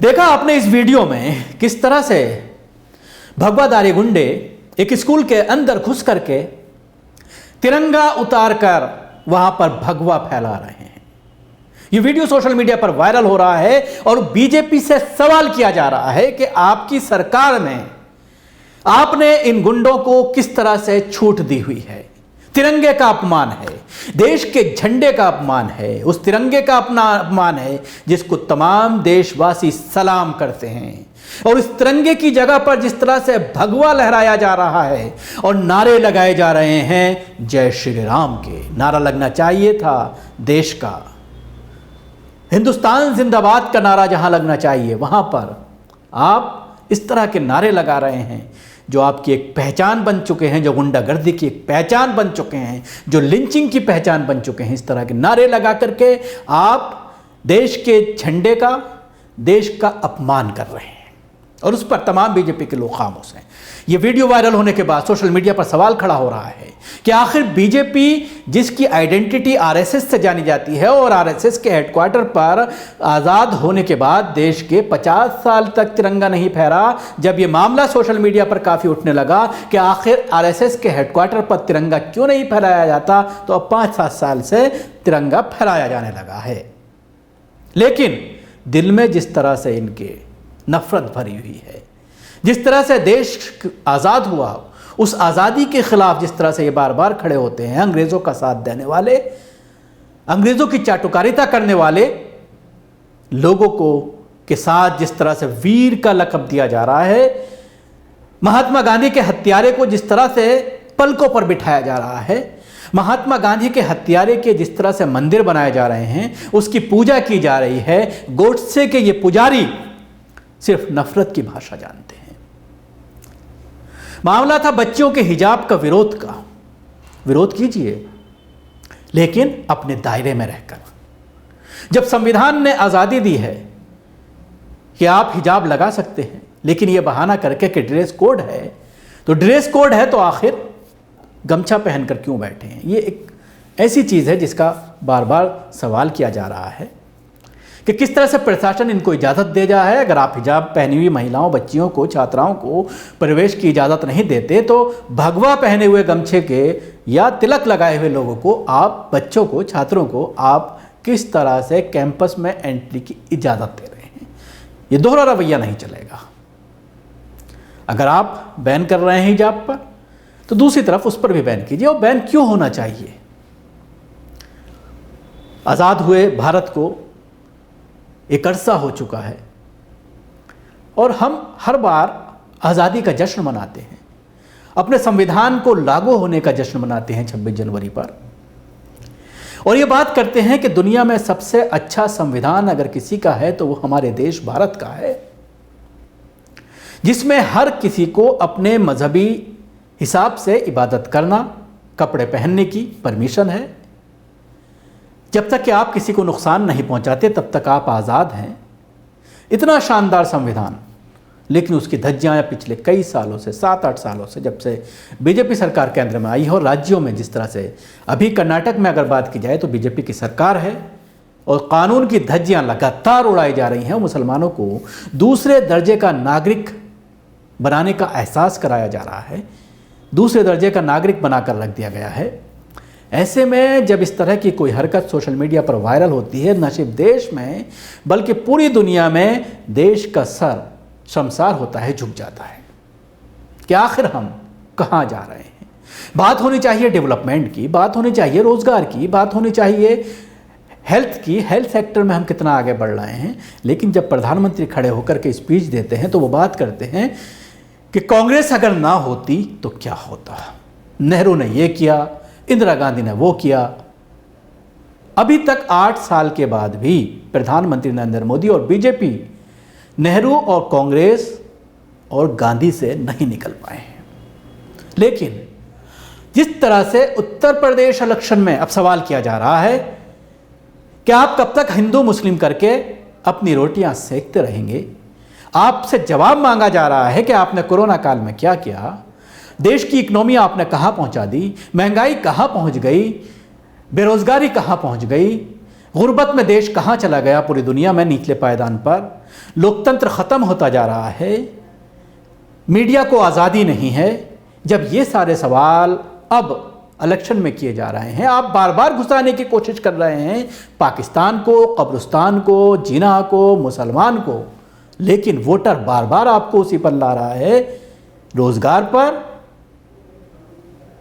देखा आपने इस वीडियो में किस तरह से भगवाधारी गुंडे एक स्कूल के अंदर घुस करके तिरंगा उतारकर वहां पर भगवा फैला रहे हैं। यह वीडियो सोशल मीडिया पर वायरल हो रहा है और बीजेपी से सवाल किया जा रहा है कि आपकी सरकार में आपने इन गुंडों को किस तरह से छूट दी हुई है। तिरंगे का अपमान है, देश के झंडे का अपमान है, उस तिरंगे का अपना अपमान है जिसको तमाम देशवासी सलाम करते हैं। और इस तिरंगे की जगह पर जिस तरह से भगवा लहराया जा रहा है और नारे लगाए जा रहे हैं जय श्री राम के, नारा लगना चाहिए था देश का, हिंदुस्तान जिंदाबाद का नारा जहां लगना चाहिए वहां पर आप इस तरह के नारे लगा रहे हैं जो आपकी एक पहचान बन चुके हैं, जो गुंडागर्दी की एक पहचान बन चुके हैं, जो लिंचिंग की पहचान बन चुके हैं। इस तरह के नारे लगा करके आप देश के झंडे का, देश का अपमान कर रहे हैं और उस पर तमाम बीजेपी के लोग खामोश हैं। यह वीडियो वायरल होने के बाद सोशल मीडिया पर सवाल खड़ा हो रहा है कि आखिर बीजेपी जिसकी आइडेंटिटी आरएसएस से जानी जाती है और आरएसएस के हेडक्वार्टर पर आज़ाद होने के बाद देश के 50 साल तक तिरंगा नहीं फहरा, जब यह मामला सोशल मीडिया पर काफ़ी उठने लगा कि आखिर आरएसएस के हेडक्वार्टर पर तिरंगा क्यों नहीं फहराया जाता, तो अब 5-7 साल से तिरंगा फहराया जाने लगा है। लेकिन दिल में जिस तरह से इनके नफरत भरी हुई है, जिस तरह से देश आज़ाद हुआ, उस आज़ादी के खिलाफ जिस तरह से ये बार बार खड़े होते हैं, अंग्रेज़ों का साथ देने वाले, अंग्रेज़ों की चाटुकारिता करने वाले लोगों को के साथ जिस तरह से वीर का लक़ब दिया जा रहा है, महात्मा गांधी के हत्यारे को जिस तरह से पलकों पर बिठाया जा रहा है, महात्मा गांधी के हत्यारे के जिस तरह से मंदिर बनाए जा रहे हैं, उसकी पूजा की जा रही है, गोडसे के ये पुजारी सिर्फ नफरत की भाषा जानते हैं। मामला था बच्चियों के हिजाब का विरोध का, विरोध कीजिए लेकिन अपने दायरे में रहकर। जब संविधान ने आज़ादी दी है कि आप हिजाब लगा सकते हैं, लेकिन यह बहाना करके कि ड्रेस कोड है, तो ड्रेस कोड है तो आखिर गमछा पहनकर क्यों बैठे हैं। ये एक ऐसी चीज़ है जिसका बार बार सवाल किया जा रहा है कि किस तरह से प्रशासन इनको इजाज़त दे जा है। अगर आप हिजाब पहनी हुई महिलाओं, बच्चियों को, छात्राओं को प्रवेश की इजाज़त नहीं देते, तो भगवा पहने हुए गमछे के या तिलक लगाए हुए लोगों को, आप बच्चों को, छात्रों को आप किस तरह से कैंपस में एंट्री की इजाज़त दे रहे हैं। ये दोहरा रवैया नहीं चलेगा। अगर आप बैन कर रहे हैं हिजाब पर, तो दूसरी तरफ उस पर भी बैन कीजिए। और बैन क्यों होना चाहिए? आज़ाद हुए भारत को एक अरसा हो चुका है और हम हर बार आज़ादी का जश्न मनाते हैं, अपने संविधान को लागू होने का जश्न मनाते हैं 26 जनवरी पर, और ये बात करते हैं कि दुनिया में सबसे अच्छा संविधान अगर किसी का है तो वो हमारे देश भारत का है, जिसमें हर किसी को अपने मजहबी हिसाब से इबादत करना, कपड़े पहनने की परमिशन है। जब तक कि आप किसी को नुकसान नहीं पहुंचाते तब तक आप आज़ाद हैं। इतना शानदार संविधान, लेकिन उसकी धज्जियां पिछले कई सालों से, 7-8 सालों से, जब से बीजेपी सरकार केंद्र में आई है और राज्यों में जिस तरह से, अभी कर्नाटक में अगर बात की जाए तो बीजेपी की सरकार है और कानून की धज्जियां लगातार उड़ाई जा रही हैं। मुसलमानों को दूसरे दर्जे का नागरिक बनाने का एहसास कराया जा रहा है, दूसरे दर्जे का नागरिक बनाकर रख दिया गया है। ऐसे में जब इस तरह की कोई हरकत सोशल मीडिया पर वायरल होती है, न सिर्फ देश में बल्कि पूरी दुनिया में देश का सर शर्मसार होता है, झुक जाता है कि आखिर हम कहाँ जा रहे हैं। बात होनी चाहिए डेवलपमेंट की, बात होनी चाहिए रोजगार की, बात होनी चाहिए हेल्थ की, हेल्थ सेक्टर में हम कितना आगे बढ़ रहे हैं। लेकिन जब प्रधानमंत्री खड़े होकर के स्पीच देते हैं तो वो बात करते हैं कि कांग्रेस अगर ना होती तो क्या होता, नेहरू ने ये किया, इंदिरा गांधी ने वो किया। अभी तक 8 साल के बाद भी प्रधानमंत्री नरेंद्र मोदी और बीजेपी नेहरू और कांग्रेस और गांधी से नहीं निकल पाए हैं। लेकिन जिस तरह से उत्तर प्रदेश इलेक्शन में अब सवाल किया जा रहा है कि आप कब तक हिंदू मुस्लिम करके अपनी रोटियां सेकते रहेंगे, आपसे जवाब मांगा जा रहा है कि आपने कोरोना काल में क्या किया, देश की इकोनॉमी आपने कहां पहुंचा दी, महंगाई कहां पहुंच गई, बेरोजगारी कहां पहुंच गई, गुर्बत में देश कहाँ चला गया पूरी दुनिया में निचले पायदान पर, लोकतंत्र ख़त्म होता जा रहा है, मीडिया को आज़ादी नहीं है। जब ये सारे सवाल अब इलेक्शन में किए जा रहे हैं, आप बार बार घुसाने की कोशिश कर रहे हैं पाकिस्तान को, कब्रिस्तान को, जिना को, मुसलमान को, लेकिन वोटर बार बार आपको उसी पर ला रहा है, रोज़गार पर,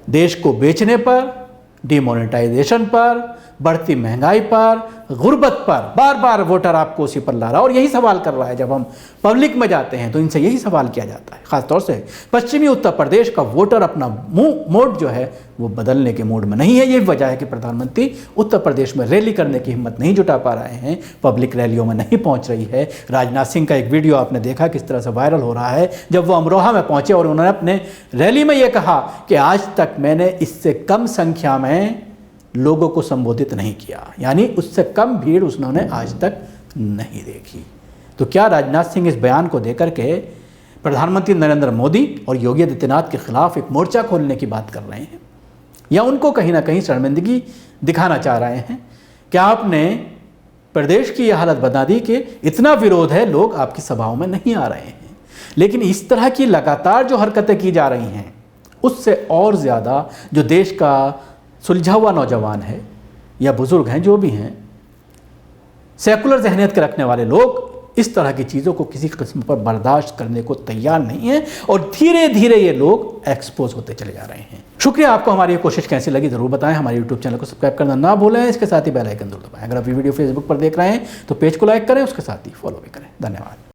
देश को बेचने पर, डिमोनेटाइजेशन पर, बढ़ती महंगाई पर, गुर्बत पर बार बार वोटर आपको उसी पर ला रहा है। और यही सवाल कर रहा है, जब हम पब्लिक में जाते हैं तो इनसे यही सवाल किया जाता है। ख़ासतौर से पश्चिमी उत्तर प्रदेश का वोटर अपना मोड जो है वो बदलने के मोड में नहीं है। ये वजह है कि प्रधानमंत्री उत्तर प्रदेश में रैली करने की हिम्मत नहीं जुटा पा रहे हैं, पब्लिक रैलियों में नहीं पहुंच रही है। राजनाथ सिंह का एक वीडियो आपने देखा किस तरह से वायरल हो रहा है, जब वो अमरोहा में पहुंचे और उन्होंने अपने रैली में ये कहा कि आज तक मैंने इससे कम संख्या में लोगों को संबोधित नहीं किया, यानी उससे कम भीड़ उन्होंने आज तक नहीं देखी। तो क्या राजनाथ सिंह इस बयान को देकर के प्रधानमंत्री नरेंद्र मोदी और योगी आदित्यनाथ के खिलाफ एक मोर्चा खोलने की बात कर रहे हैं, या उनको कहीं ना कहीं शर्मिंदगी दिखाना चाह रहे हैं? क्या आपने प्रदेश की यह हालत बता दी कि इतना विरोध है, लोग आपकी सभाओं में नहीं आ रहे हैं? लेकिन इस तरह की लगातार जो हरकतें की जा रही हैं, उससे और ज़्यादा जो देश का सुलझा हुआ नौजवान है या बुज़ुर्ग हैं, जो भी हैं, सेकुलर जहनियत के रखने वाले लोग इस तरह की चीज़ों को किसी किस्म पर बर्दाश्त करने को तैयार नहीं है, और धीरे धीरे ये लोग एक्सपोज होते चले जा रहे हैं। शुक्रिया। आपको हमारी ये कोशिश कैसी लगी ज़रूर बताएं। हमारे यूट्यूब चैनल को सब्सक्राइब करना ना भूलें, इसके साथ ही बेल आइकन जरूर दबाएं। अगर आप ये वीडियो फेसबुक पर देख रहे हैं तो पेज को लाइक करें, उसके साथ ही फॉलो भी करें। धन्यवाद।